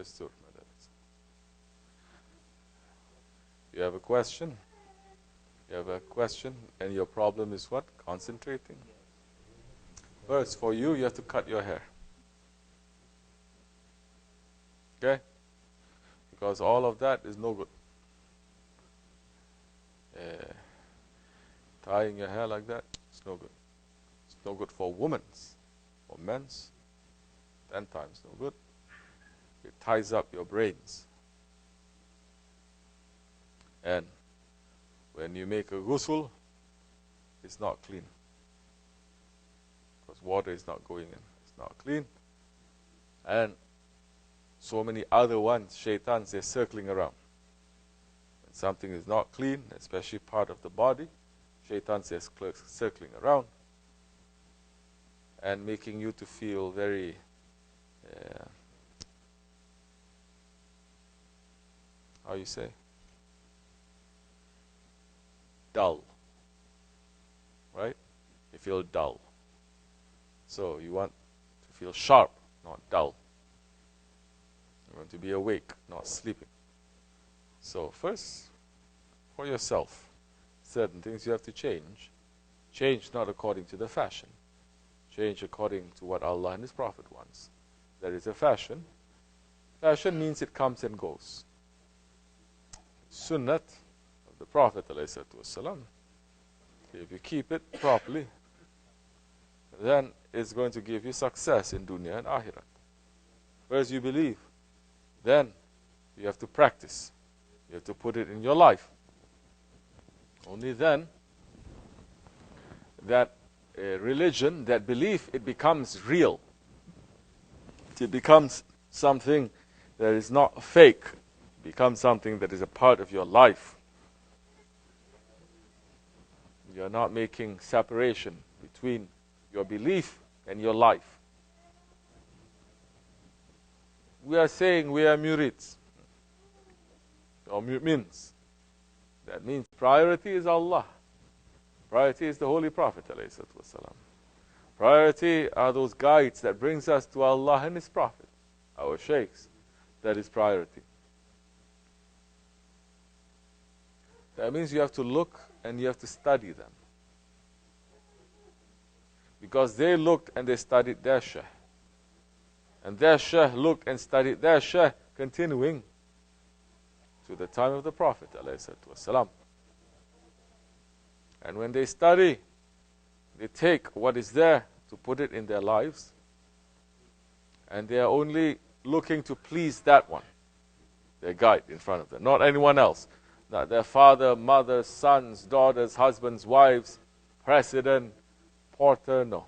Destur. You have a question? You have a question, and your problem is what? Concentrating. First, for you, you have to cut your hair. Okay? Because all of that is no good. Tying your hair like that, it's no good. It's no good for women's. For men's, 10 times no good. It ties up your brains. And when you make a ghusl, it's not clean. Because water is not going in. It's not clean. And so many other ones, shaitans, they're circling around. When something is not clean, especially part of the body, shaitans are circling around and making you to feel very how you say? Dull. Right? You feel dull. So you want to feel sharp, not dull. You want to be awake, not sleeping. So first, for yourself, certain things you have to change. Change not according to the fashion. Change according to what Allah and His Prophet wants. There is a fashion. Fashion means it comes and goes. Sunnat of the Prophet ﷺ, if you keep it properly, then it's going to give you success in dunya and akhirat. First you believe, then you have to practice. You have to put it in your life. Only then that religion, that belief, it becomes real. It becomes something that is not fake. It becomes something that is a part of your life. You are not making separation between your belief and your life. We are saying we are murids, or mu'mins. That means priority is Allah. Priority is the Holy Prophet ﷺ. Priority are those guides that brings us to Allah and His Prophet, our Shaykhs. That is priority. That means you have to look and you have to study them. Because they looked and they studied their Shaykh. And their Shaykh looked and studied their Shaykh, continuing to the time of the Prophet ﷺ. And when they study, they take what is there to put it in their lives. And they are only looking to please that one, their guide in front of them, not anyone else. Not their father, mother, sons, daughters, husbands, wives, president, porter, no.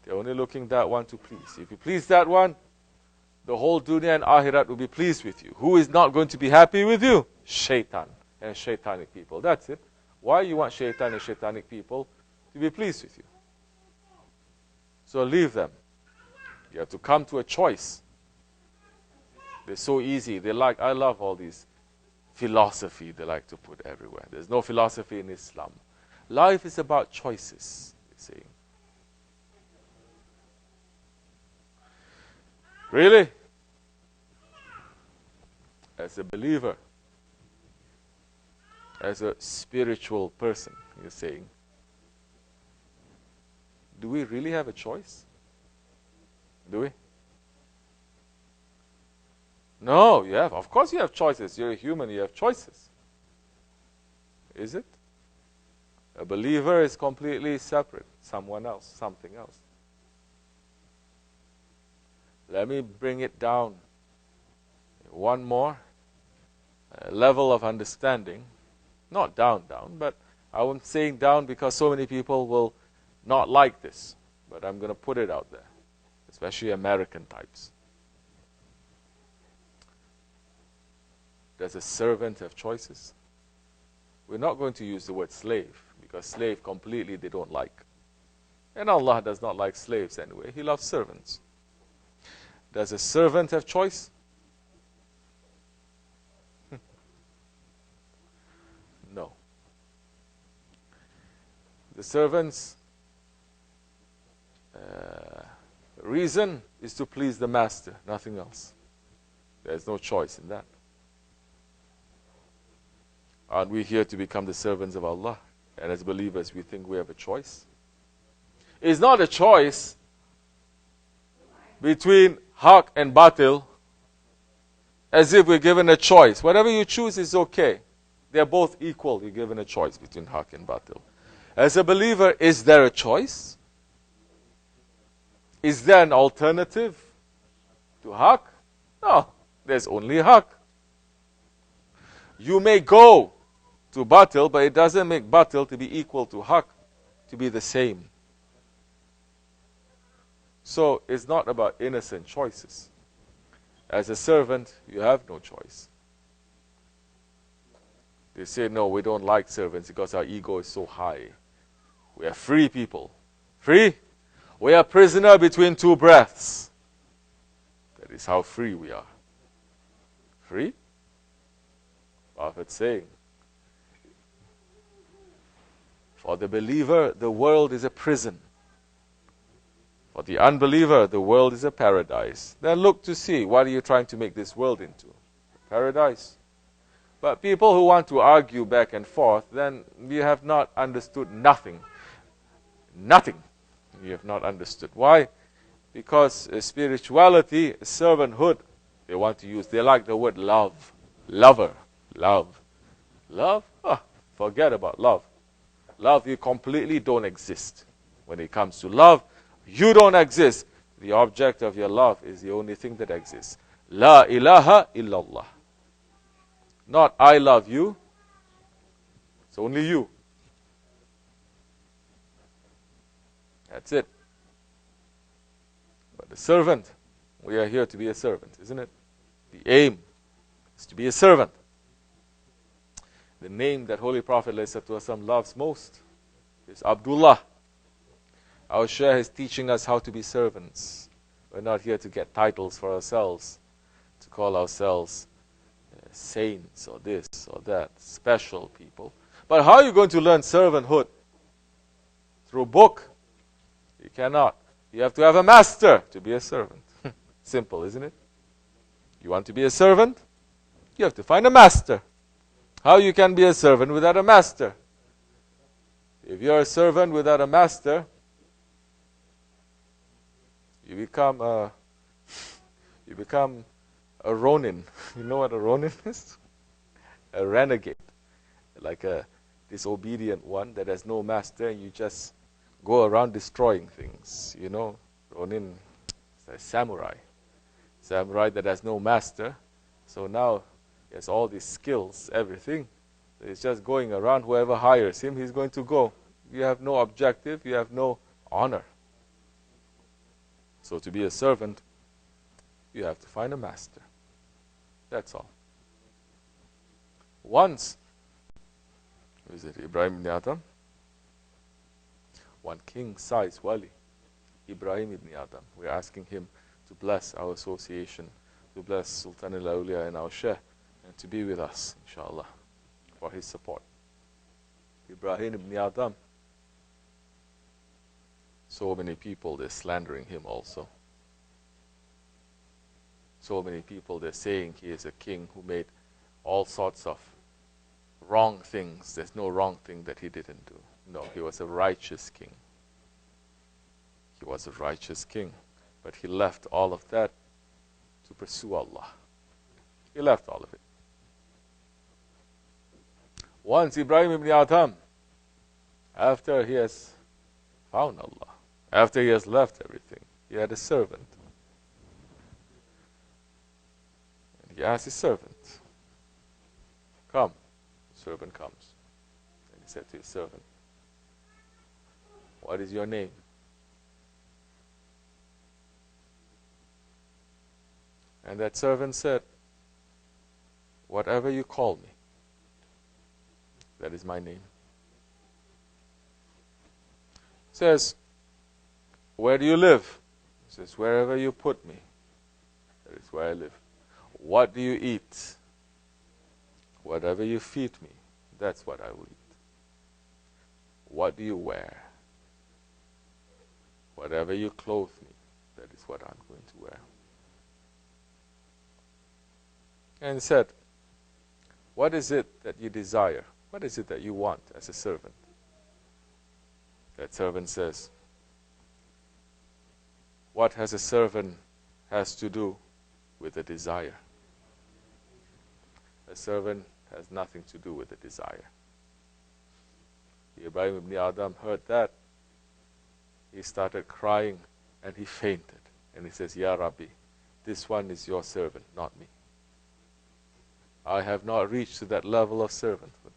They're only looking that one to please. If you please that one, the whole dunya and akhirat will be pleased with you. Who is not going to be happy with you? Shaitan and shaitanic people. That's it. Why you want shaitan and shaitanic people to be pleased with you? So leave them. You have to come to a choice. They're so easy. I love all these philosophy they like to put everywhere. There's no philosophy in Islam. Life is about choices, you see. Really? As a believer, as a spiritual person, you're saying, do we really have a choice? Do we? No, you have. Of course you have choices. You're a human, you have choices. Is it? A believer is completely separate. Someone else, something else. Let me bring it down one more level of understanding. Not down, but I'm saying down because so many people will not like this. But I'm going to put it out there, especially American types. Does a servant have choices? We're not going to use the word slave, because slave completely they don't like. And Allah does not like slaves anyway. He loves servants. Does a servant have choice? No. The servant's reason is to please the master, nothing else. There's no choice in that. Aren't we here to become the servants of Allah? And as believers, we think we have a choice. It's not a choice between haq and batil, as if we're given a choice. Whatever you choose is okay. They're both equal. You're given a choice between haq and batil. As a believer, is there a choice? Is there an alternative to haq? No, there's only haq. You may go to batil, but it doesn't make batil to be equal to haq, to be the same. So it's not about innocent choices. As a servant, you have no choice. They say, no, we don't like servants because our ego is so high. We are free people. Free? We are prisoner between two breaths. That is how free we are. Free? Prophet saying, for the believer, the world is a prison. For the unbeliever, the world is a paradise. Then look to see, what are you trying to make this world into? Paradise. But people who want to argue back and forth, then you have not understood nothing. Nothing. You have not understood. Why? Because spirituality, servanthood, they want to use, they like the word love. Lover. Love. Love? Forget about love. Love, you completely don't exist. When it comes to love, you don't exist. The object of your love is the only thing that exists. La ilaha illallah. Not I love you. It's only you. That's it. But the servant, we are here to be a servant, isn't it? The aim is to be a servant. The name that Holy Prophet ﷺ loves most is Abdullah. Our Shaykh is teaching us how to be servants. We're not here to get titles for ourselves, to call ourselves saints or this or that, special people. But how are you going to learn servanthood? Through a book? You cannot. You have to have a master to be a servant. Simple, isn't it? You want to be a servant? You have to find a master. How you can be a servant without a master? If you're a servant without a master, you become a ronin. You know what a ronin is? A renegade. Like a disobedient one that has no master, and you just go around destroying things. You know, ronin is a samurai. Samurai that has no master. So now he has all these skills, everything. He's just going around. Whoever hires him, he's going to go. You have no objective. You have no honor. So to be a servant, you have to find a master. That's all. Once, who is it? Ibrahim ibn Adam? One king-size wali, Ibrahim ibn Adam. We're asking him to bless our association, to bless Sultan al-Awliya and our Shaykh, and to be with us, Insha'Allah, for his support. Ibrahim ibn Adam. So many people, they're slandering him also. So many people, they're saying he is a king who made all sorts of wrong things. There's no wrong thing that he didn't do. No, he was a righteous king. He was a righteous king. But he left all of that to pursue Allah. He left all of it. Once Ibrahim ibn Adham, after he has found Allah, after he has left everything, he had a servant. And he asked his servant, come. The servant comes. And he said to his servant, what is your name? And that servant said, whatever you call me, that is my name. He says, where do you live? He says, wherever you put me, that is where I live. What do you eat? Whatever you feed me, that's what I will eat. What do you wear? Whatever you clothe me, that is what I'm going to wear. and said, what is it that you desire? What is it that you want as a servant? That servant says, what has a servant has to do with a desire? A servant has nothing to do with a desire. Ibrahim ibn Adam heard that. He started crying and he fainted. And he says, Ya Rabbi, this one is your servant, not me. I have not reached to that level of servanthood.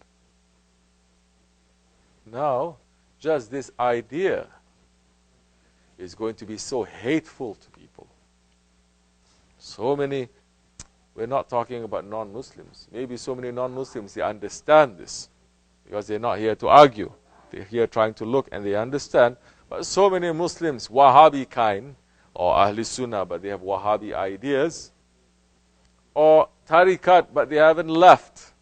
Now, just this idea is going to be so hateful to people. So many, we're not talking about non-Muslims. Maybe so many non-Muslims, they understand this because they're not here to argue. They're here trying to look and they understand. But so many Muslims, Wahhabi kind, or Ahl Sunnah, but they have Wahhabi ideas, or Tariqat, but they haven't left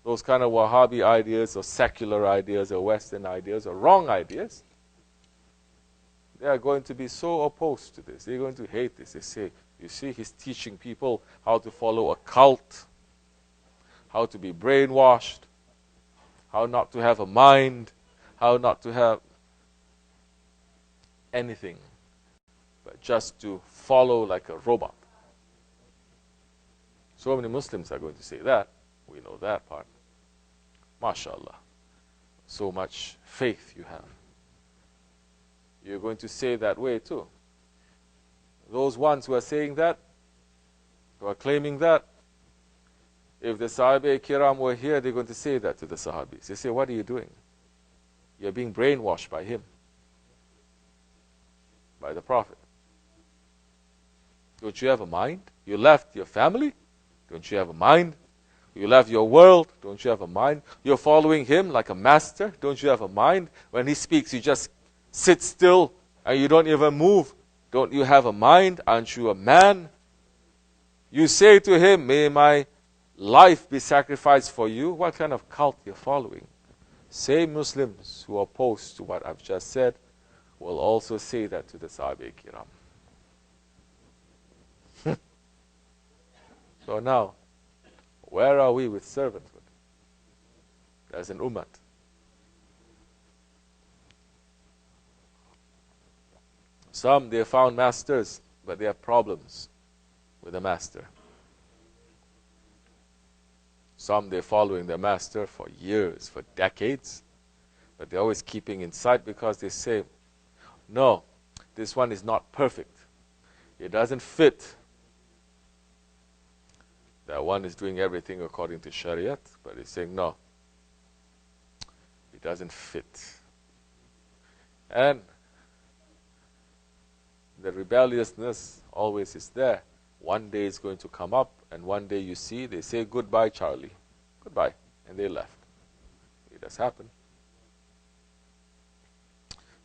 those kind of Wahhabi ideas, or secular ideas, or Western ideas, or wrong ideas. They are going to be so opposed to this. They're going to hate this. They say, you see, he's teaching people how to follow a cult, how to be brainwashed, how not to have a mind, how not to have anything, but just to follow like a robot. So many Muslims are going to say that. We know that part. MashaAllah. So much faith you have. You're going to say that way too. Those ones who are saying that, who are claiming that, if the Sahaba Kiram were here, they're going to say that to the Sahabis. They say, what are you doing? You're being brainwashed by him, by the Prophet. Don't you have a mind? You left your family? Don't you have a mind? You left your world? Don't you have a mind? You're following him like a master? Don't you have a mind? When he speaks, you just sit still and you don't even move. Don't you have a mind? Aren't you a man? You say to him, may my life be sacrificed for you. What kind of cult you're following? Same Muslims who are opposed to what I've just said will also say that to the Sahaba Kiram. So now, where are we with servanthood as an ummah? Some, they found masters, but they have problems with the master. Some, they're following their master for years, for decades, but they're always keeping in sight because they say, no, this one is not perfect. It doesn't fit. That one is doing everything according to Shariat, but he's saying, no, it doesn't fit. And the rebelliousness always is there. One day it's going to come up, and one day you see, they say, goodbye, Charlie. Goodbye. And they left. It has happened.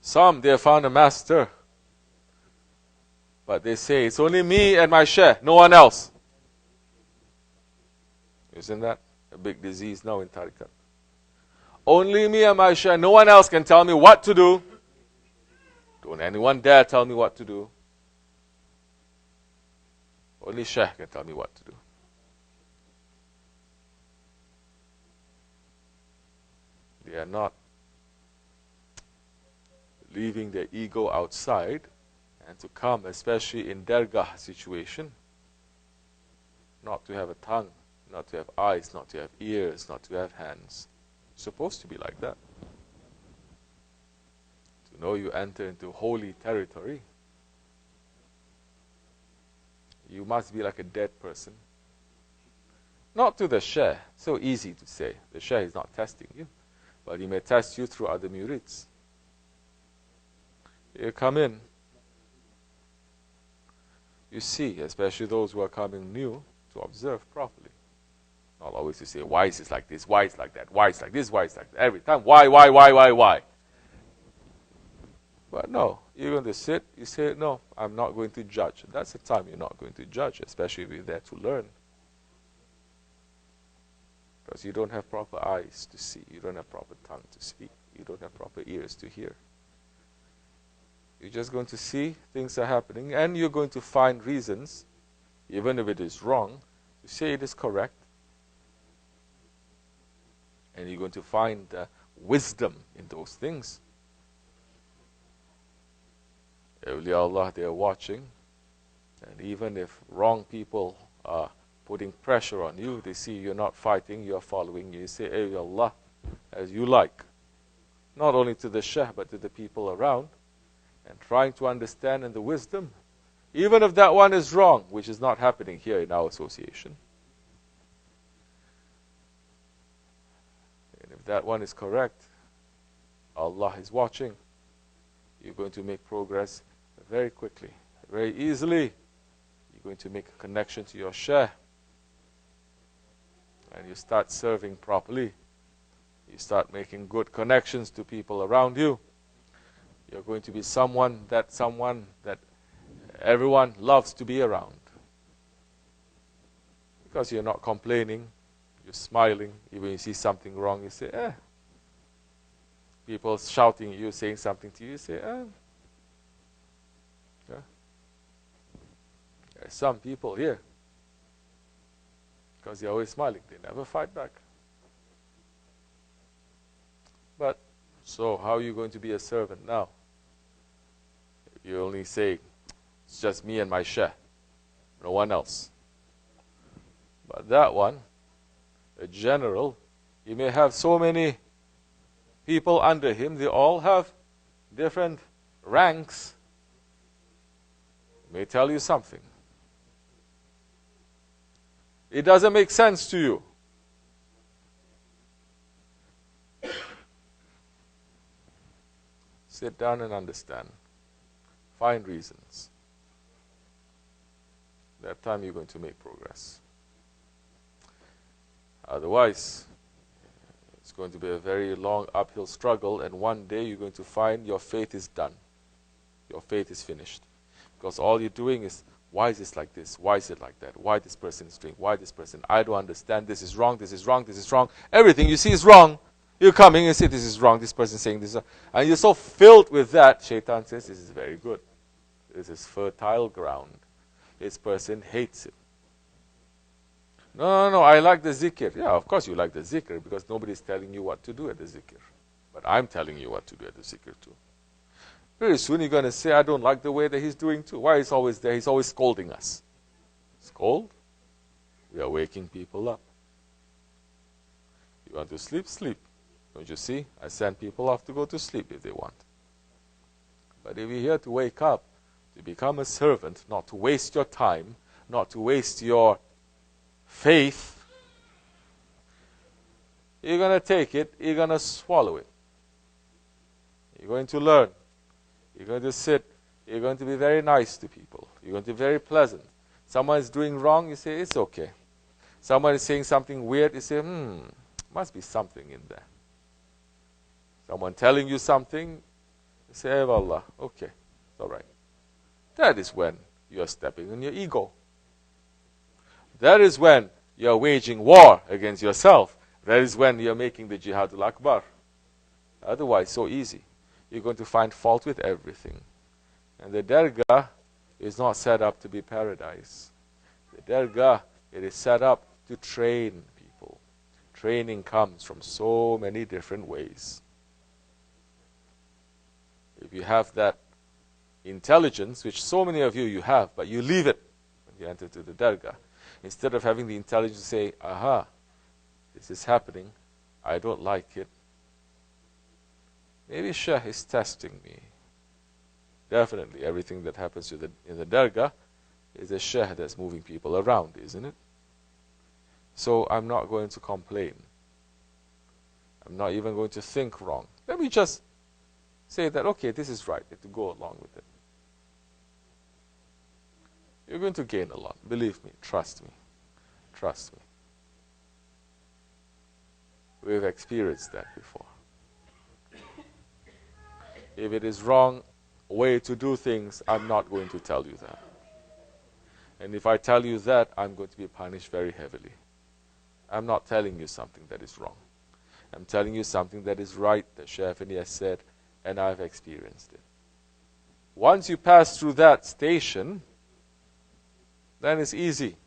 Some, they have found a master, but they say, it's only me and my Shaykh, no one else. Isn't that a big disease now in Tariqat? Only me and my Shaykh, no one else can tell me what to do. Don't anyone dare tell me what to do. Only Shaykh can tell me what to do. They are not leaving their ego outside and to come, especially in dergah situation, not to have a tongue, not to have eyes, not to have ears, not to have hands. It's supposed to be like that. To know you enter into holy territory, you must be like a dead person. Not to the Shaykh. So easy to say. The Shaykh is not testing you, but he may test you through other murids. You come in, you see, especially those who are coming new, to observe properly. Not always to say, why is it like this, why is it like that, why is it like this, why is it like that. Every time, why? But no, you're going to sit, you say, no, I'm not going to judge. That's the time you're not going to judge, especially if you're there to learn. Because you don't have proper eyes to see, you don't have proper tongue to speak, you don't have proper ears to hear. You're just going to see things are happening, and you're going to find reasons, even if it is wrong, You say it is correct. And you're going to find wisdom in those things. Awliya Allah, they are watching. And even if wrong people are putting pressure on you, they see you're not fighting, you're following. You say, Awliya Allah, as you like. Not only to the Shaykh, but to the people around. And trying to understand in the wisdom. Even if that one is wrong, which is not happening here in our association. And if that one is correct, Allah is watching. You're going to make progress very quickly, very easily. You're going to make a connection to your Shaykh. And you start serving properly. You start making good connections to people around you. You're going to be someone that everyone loves to be around. Because you're not complaining, you're smiling. Even when you see something wrong, you say, eh. People shouting at you, saying something to you, you say, eh. Yeah. There are some people here, because they're always smiling, they never fight back. But, so how are you going to be a servant now? You only say, it's just me and my Shaykh, no one else. But that one, a general, he may have so many people under him, they all have different ranks. May tell you something. It doesn't make sense to you. Sit down and understand. Find reasons. That time you're going to make progress. Otherwise, it's going to be a very long uphill struggle, and one day you're going to find your faith is done. Your faith is finished. Because all you're doing is, why is this like this? Why is it like that? Why this person is doing? Why this person? I don't understand. This is wrong. This is wrong. This is wrong. Everything you see is wrong. You're coming and say, this is wrong. This person is saying this. And you're so filled with that, Shaitan says, this is very good. This is fertile ground. This person hates it. No, I like the zikr. Yeah, of course you like the zikr, because nobody's telling you what to do at the zikr. But I'm telling you what to do at the zikr too. Very soon you're going to say, I don't like the way that he's doing too. Why is he always there? He's always scolding us. Scold? We are waking people up. You want to sleep? Sleep. Don't you see? I send people off to go to sleep if they want. But if you're here to wake up, to become a servant, not to waste your time, not to waste your faith, you're going to take it, you're going to swallow it. You're going to learn. You're going to sit. You're going to be very nice to people. You're going to be very pleasant. Someone is doing wrong, you say, it's okay. Someone is saying something weird, you say, must be something in there. Someone telling you something, you say, hey, Allah, okay, it's all right. That is when you're stepping on your ego. That is when you're waging war against yourself. That is when you're making the Jihadul Akbar. Otherwise, so easy. You're going to find fault with everything. And the Dargah is not set up to be paradise. The Dargah, it is set up to train people. Training comes from so many different ways. If you have that intelligence, which so many of you have, but you leave it when you enter to the Dargah, instead of having the intelligence to say, aha, this is happening, I don't like it. Maybe Shaykh is testing me. Definitely, everything that happens in the Dargah is a Shaykh that's moving people around, isn't it? So I'm not going to complain. I'm not even going to think wrong. Let me just say that, okay, this is right, to go along with it. You're going to gain a lot. Believe me. Trust me. Trust me. We've experienced that before. If it is wrong way to do things, I'm not going to tell you that. And if I tell you that, I'm going to be punished very heavily. I'm not telling you something that is wrong. I'm telling you something that is right, that Shaykh Effendi has said, and I've experienced it. Once you pass through that station, then it's easy.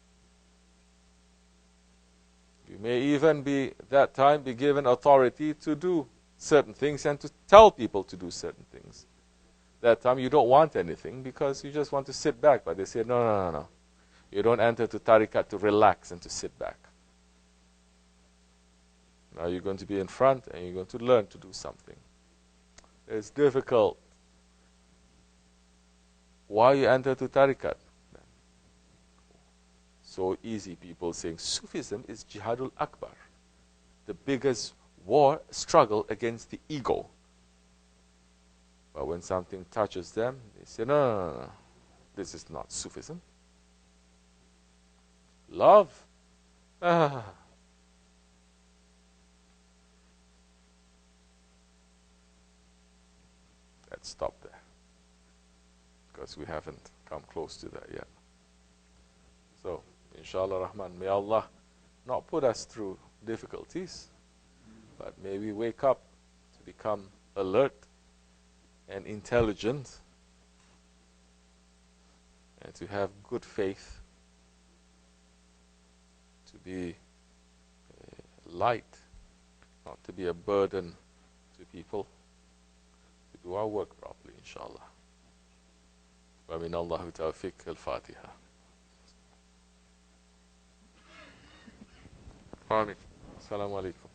You may even be, that time, be given authority to do certain things and to tell people to do certain things. That time you don't want anything because you just want to sit back. But they say, no, no, no, no. You don't enter to tariqat to relax and to sit back. Now you're going to be in front and you're going to learn to do something. It's difficult. Why you enter to tariqat? So easy, people saying Sufism is jihadul akbar, the biggest war, struggle against the ego. But when something touches them, they say, no, no, no, no. This is not Sufism. Love. Let's stop there, because we haven't come close to that yet. So, Insha'Allah Rahman, may Allah not put us through difficulties, but may we wake up to become alert and intelligent, and to have good faith, to be light, not to be a burden to people, to do our work properly, Insha'Allah. Wa min Allahu tawfiq al-Fatiha. Amin. Assalamu alaikum.